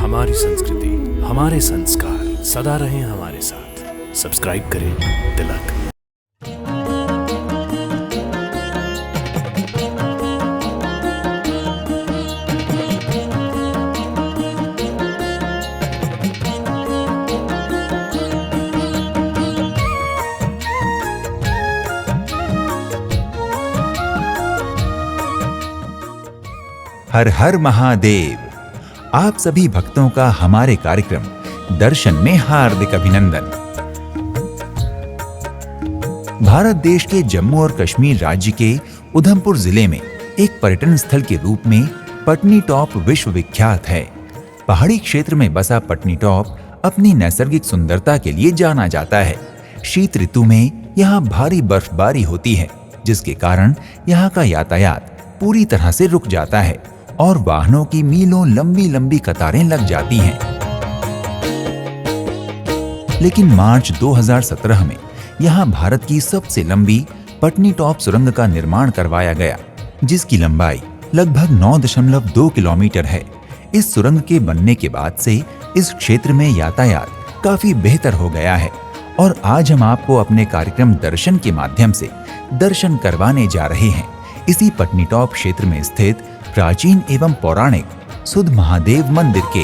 हमारी संस्कृति, हमारे संस्कार सदा रहें हमारे साथ। सब्सक्राइब करें तिलक। हर हर महादेव। आप सभी भक्तों का हमारे कार्यक्रम दर्शन में हार्दिक अभिनंदन। भारत देश के जम्मू और कश्मीर राज्य के उधमपुर जिले में एक पर्यटन स्थल के रूप में पटनी टॉप विश्व विख्यात है। पहाड़ी क्षेत्र में बसा पटनी टॉप अपनी नैसर्गिक सुंदरता के लिए जाना जाता है। शीत ऋतु में यहाँ भारी बर्फबारी होती है, जिसके कारण यहाँ का यातायात पूरी तरह से रुक जाता है और वाहनों की मीलों लंबी लंबी कतारें लग जाती हैं। लेकिन मार्च 2017 में यहाँ भारत की सबसे लंबी पटनी टॉप सुरंग का निर्माण करवाया गया, जिसकी लंबाई लगभग 9.2 किलोमीटर है। इस सुरंग के बनने के बाद से इस क्षेत्र में यातायात काफी बेहतर हो गया है और आज हम आपको अपने कार्यक्रम दर्शन के माध्यम से दर्शन करवाने जा रहे हैं इसी पटनी टॉप क्षेत्र में स्थित प्राचीन एवं पौराणिक सुध महादेव मंदिर के।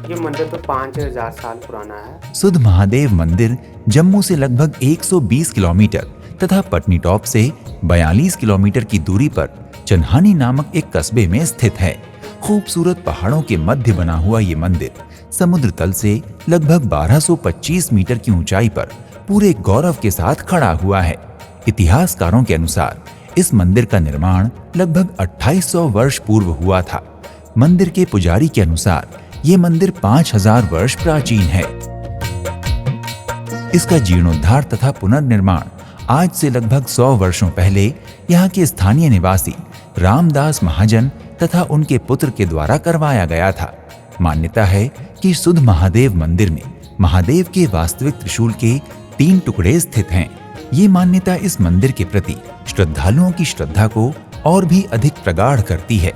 ये मंदिर तो 5000 साल पुराना है। सुध महादेव मंदिर जम्मू से लगभग 120 किलोमीटर तथा पटनी टॉप से 42 किलोमीटर की दूरी पर चन्हानी नामक एक कस्बे में स्थित है। खूबसूरत पहाड़ों के मध्य बना हुआ ये मंदिर समुद्र तल से लगभग 1225 मीटर की ऊंचाई पर पूरे गौरव के साथ खड़ा हुआ है। इतिहासकारों के अनुसार इस मंदिर का निर्माण लगभग 2800 वर्ष पूर्व हुआ था। मंदिर के पुजारी के अनुसार ये मंदिर 5000 वर्ष प्राचीन है। इसका जीर्णोद्धार तथा पुनर्निर्माण आज से लगभग 100 वर्षों पहले यहाँ के स्थानीय निवासी रामदास महाजन तथा उनके पुत्र के द्वारा करवाया गया था। मान्यता है कि सुध महादेव मंदिर में महादेव के वास्तविक त्रिशूल के 3 टुकड़े स्थित हैं। ये मान्यता इस मंदिर के प्रति श्रद्धालुओं की श्रद्धा को और भी अधिक प्रगाढ़ करती है।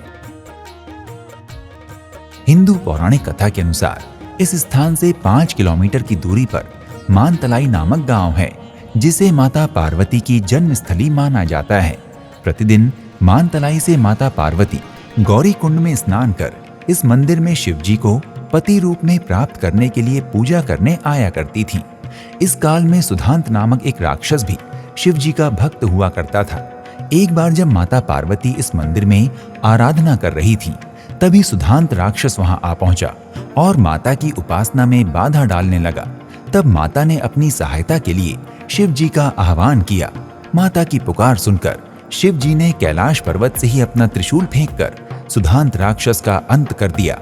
हिंदू पौराणिक कथा के अनुसार इस स्थान से 5 किलोमीटर की दूरी पर मानतलाई नामक गांव है, जिसे माता पार्वती की जन्मस्थली माना जाता है। प्रतिदिन मानतलाई से माता पार्वती गौरी कुंड में स्नान कर इस मंदिर में शिवजी को पति रूप में प्राप्त करने के लिए पूजा करने आया करती थी। इस काल में सुधांत नामक एक राक्षस भी शिवजी का भक्त हुआ करता था। एक बार जब माता पार्वती इस मंदिर में आराधना कर रही थी, तभी सुधांत राक्षस वहां आ पहुंचा और माता की उपासना में बाधा डालने लगा। तब माता ने अपनी सहायता के लिए शिवजी का आह्वान किया। माता की पुकार सुनकर शिवजी ने कैलाश पर्वत से ही अपना त्रिशूल फेंककर सुधांत राक्षस का अंत कर दिया।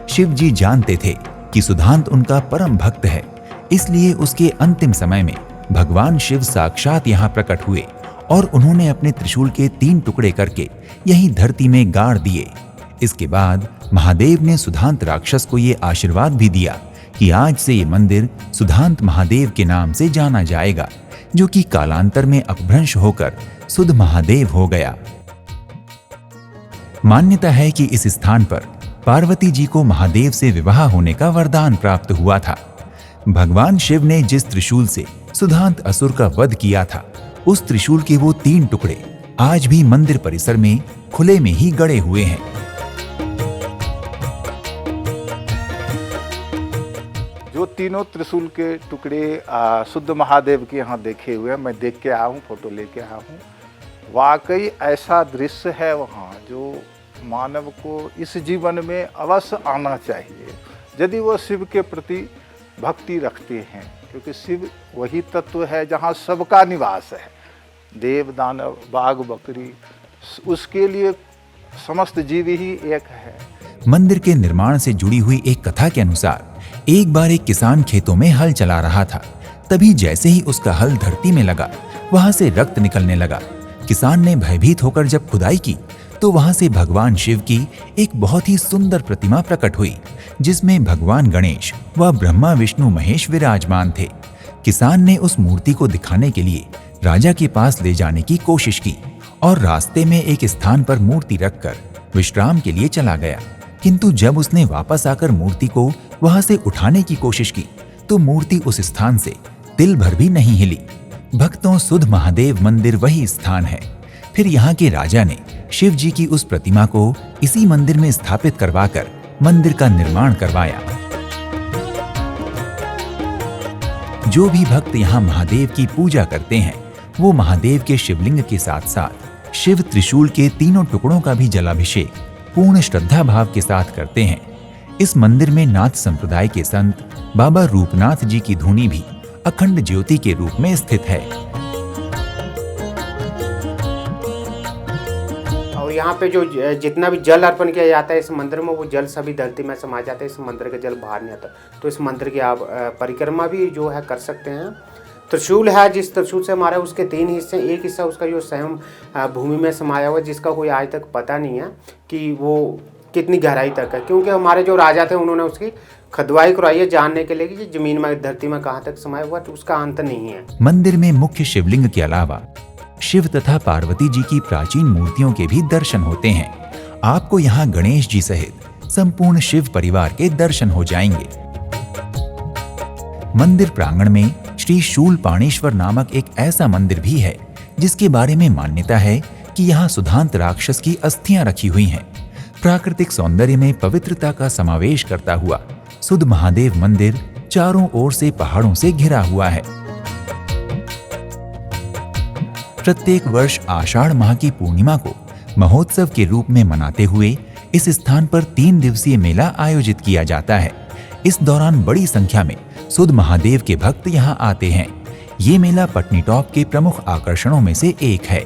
शिवजी जानते थे कि सुधांत उनका परम भक्त है, इसलिए उसके अंतिम समय में भगवान शिव साक्षात यहाँ प्रकट हुए और उन्होंने अपने त्रिशूल के 3 टुकड़े करके यहीं धरती में गाड़ दिए। इसके बाद महादेव ने सुधांत राक्षस को ये आशीर्वाद भी दिया कि आज से ये मंदिर सुधांत महादेव के नाम से जाना जाएगा, जो कि कालांतर में अपभ्रंश होकर सुध महादेव हो गया। मान्यता है कि इस स्थान पर पार्वती जी को महादेव से विवाह होने का वरदान प्राप्त हुआ था। भगवान शिव ने जिस त्रिशूल से सुधांत असुर का वध किया था, उस त्रिशूल के वो 3 टुकड़े आज भी मंदिर परिसर में खुले में ही गड़े हुए हैं। जो तीनों त्रिशूल के टुकड़े शुद्ध महादेव के यहाँ देखे हुए हैं, मैं देख के आया हूँ, फोटो लेके आया हूँ। वाकई ऐसा दृश्य है वहाँ जो मानव को इस जीवन में अवश्य आना चाहिए, यदि वो शिव के प्रति भक्ति रखते हैं, क्योंकि शिव वही तत्व है जहाँ सबका निवास है। देव दानव बाघ बकरी, उसके लिए समस्त जीव ही एक है। मंदिर के निर्माण से जुड़ी हुई एक कथा के अनुसार एक बार एक किसान खेतों में हल चला रहा था। तभी जैसे ही उसका हल धरती में लगा, वहां से रक्त निकलने लगा। किसान ने भयभीत होकर जब खुदाई की, तो वहां से भगवान शिव की एक बहुत ही सुंदर प्रतिमा प्रकट हुई, जिसमें भगवान गणेश व ब्रह्मा विष्णु महेश विराजमान थे। किसान ने उस मूर्ति को दिखाने के लिए राजा के पास ले जाने की कोशिश की और रास्ते में एक स्थान पर मूर्ति रखकर विश्राम के लिए चला गया। किंतु जब उसने वापस आकर मूर्ति को वहां से उठाने की कोशिश की तो मूर्ति उस स्थान से तिल भर भी नहीं हिली। भक्तों, सुध महादेव मंदिर वही स्थान है। फिर यहाँ के राजा ने शिव जी की उस प्रतिमा को इसी मंदिर में स्थापित करवाकर मंदिर का निर्माण करवाया। जो भी भक्त यहाँ महादेव की पूजा करते हैं वो महादेव के शिवलिंग के साथ साथ शिव त्रिशूल के तीनों टुकड़ों का भी जलाभिषेक पूर्ण श्रद्धा भाव के साथ करते हैं। इस मंदिर में नाथ संप्रदाय के संत बाबा रूपनाथ जी की धूनी भी अखंड ज्योति के रूप में स्थित है। और यहाँ पे जो जितना भी जल अर्पण किया जाता है इस मंदिर में, वो जल सभी धरती में समा जाता है। इस मंदिर का जल बाहर नहीं आता। तो इस मंदिर की आप परिक्रमा भी जो है कर सकते हैं। त्रिशूल है, जिस त्रिशूल से हमारा उसके 3 हिस्से, एक हिस्सा उसका जो स्वयं भूमि में समाया हुआ, जिसका कोई आज तक पता नहीं है कि वो कितनी गहराई तक है, क्योंकि हमारे जो राजा थे उन्होंने उसकी खुदवाई करवाई है जानने के लिए कि जमीन में धरती में कहाँ तक समाया हुआ, तो उसका अंत नहीं है। मंदिर में मुख्य शिवलिंग के अलावा शिव तथा पार्वती जी की प्राचीन मूर्तियों के भी दर्शन होते हैं। आपको यहाँ गणेश जी सहित संपूर्ण शिव परिवार के दर्शन हो जाएंगे। मंदिर प्रांगण में श्री शूलपाणेश्वर नामक एक ऐसा मंदिर भी है जिसके बारे में मान्यता है कि यहाँ सुधांत राक्षस की अस्थियां रखी हुई हैं। प्राकृतिक सौंदर्य में पवित्रता का समावेश करता हुआ सुध महादेव मंदिर चारों ओर से पहाड़ों से घिरा हुआ है। प्रत्येक वर्ष आषाढ़ माह की पूर्णिमा को महोत्सव के रूप में मनाते हुए इस स्थान पर 3 दिवसीय मेला आयोजित किया जाता है। इस दौरान बड़ी संख्या में सुध महादेव के भक्त यहाँ आते हैं। ये मेला पटनीटॉप के प्रमुख आकर्षणों में से एक है।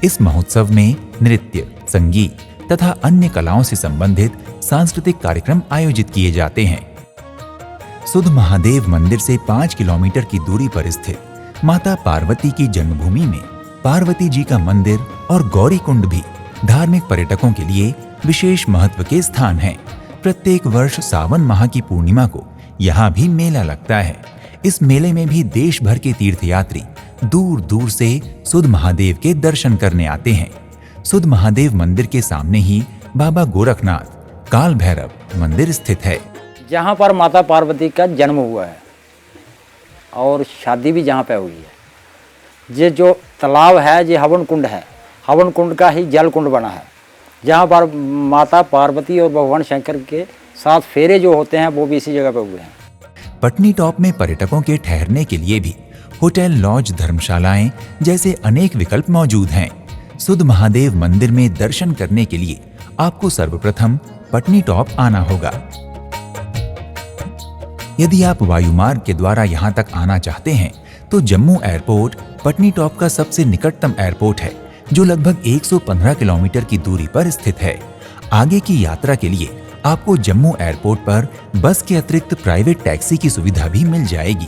इस महोत्सव में नृत्य, संगीत तथा अन्य कलाओं से संबंधित सांस्कृतिक कार्यक्रम आयोजित किए जाते हैं। सुध महादेव मंदिर से 5 किलोमीटर की दूरी पर स्थित माता पार्वती की जन्मभूमि में पार्वती जी का मंदिर और गौरी कुंड भी धार्मिक पर्यटकों के लिए विशेष महत्व के स्थान हैं। प्रत्येक वर्ष सावन माह की पूर्णिमा को यहाँ भी मेला लगता है। इस मेले में भी देश भर के तीर्थयात्री दूर दूर से सुध महादेव के दर्शन करने आते हैं। सुध महादेव मंदिर के सामने ही बाबा गोरखनाथ काल भैरव मंदिर स्थित है। जहाँ पर माता पार्वती का जन्म हुआ है और शादी भी जहाँ पे हुई है। ये जो तालाब है ये हवन कुंड है। हवन कुंड का ही जल कुंड बना है, जहाँ पर माता पार्वती और भगवान शंकर के साथ फेरे जो होते हैं वो भी इसी जगह पे हुए हैं। पटनीटॉप में पर्यटकों के ठहरने के लिए भी होटल, लॉज, धर्मशालाएं जैसे अनेक विकल्प मौजूद हैं। सुध महादेव मंदिर में दर्शन करने के लिए आपको सर्वप्रथम पटनीटॉप आना होगा। यदि आप वायुमार्ग के द्वारा यहाँ तक आना चाहते हैं तो जम्मू एयरपोर्ट पटनीटॉप का सबसे निकटतम एयरपोर्ट है, जो लगभग 115 किलोमीटर की दूरी पर स्थित है। आगे की यात्रा के लिए आपको जम्मू एयरपोर्ट पर बस के अतिरिक्त प्राइवेट टैक्सी की सुविधा भी मिल जाएगी।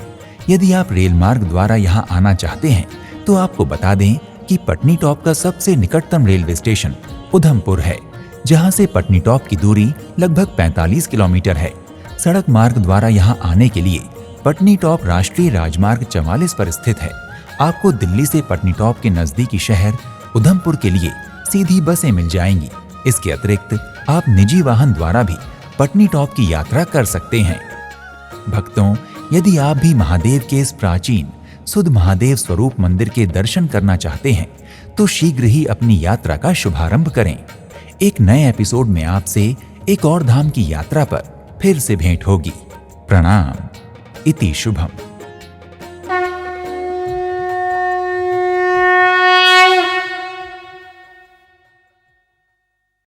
यदि आप रेल मार्ग द्वारा यहाँ आना चाहते हैं तो आपको बता दें कि पटनीटॉप का सबसे निकटतम रेलवे स्टेशन उधमपुर है, जहाँ से पटनीटॉप की दूरी लगभग 45 किलोमीटर है। सड़क मार्ग द्वारा यहाँ आने के लिए पटनीटॉप राष्ट्रीय राजमार्ग 44 पर स्थित है। आपको दिल्ली से पटनीटॉप के नजदीकी शहर उधमपुर के लिए सीधी बसें मिल जाएंगी। इसके अतिरिक्त आप निजी वाहन द्वारा भी पटनीटॉप की यात्रा कर सकते हैं। भक्तों, यदि आप भी महादेव के इस प्राचीन सुध महादेव स्वरूप मंदिर के दर्शन करना चाहते हैं तो शीघ्र ही अपनी यात्रा का शुभारंभ करें। एक नए एपिसोड में आपसे एक और धाम की यात्रा पर फिर से भेंट होगी। प्रणाम। इति शुभम।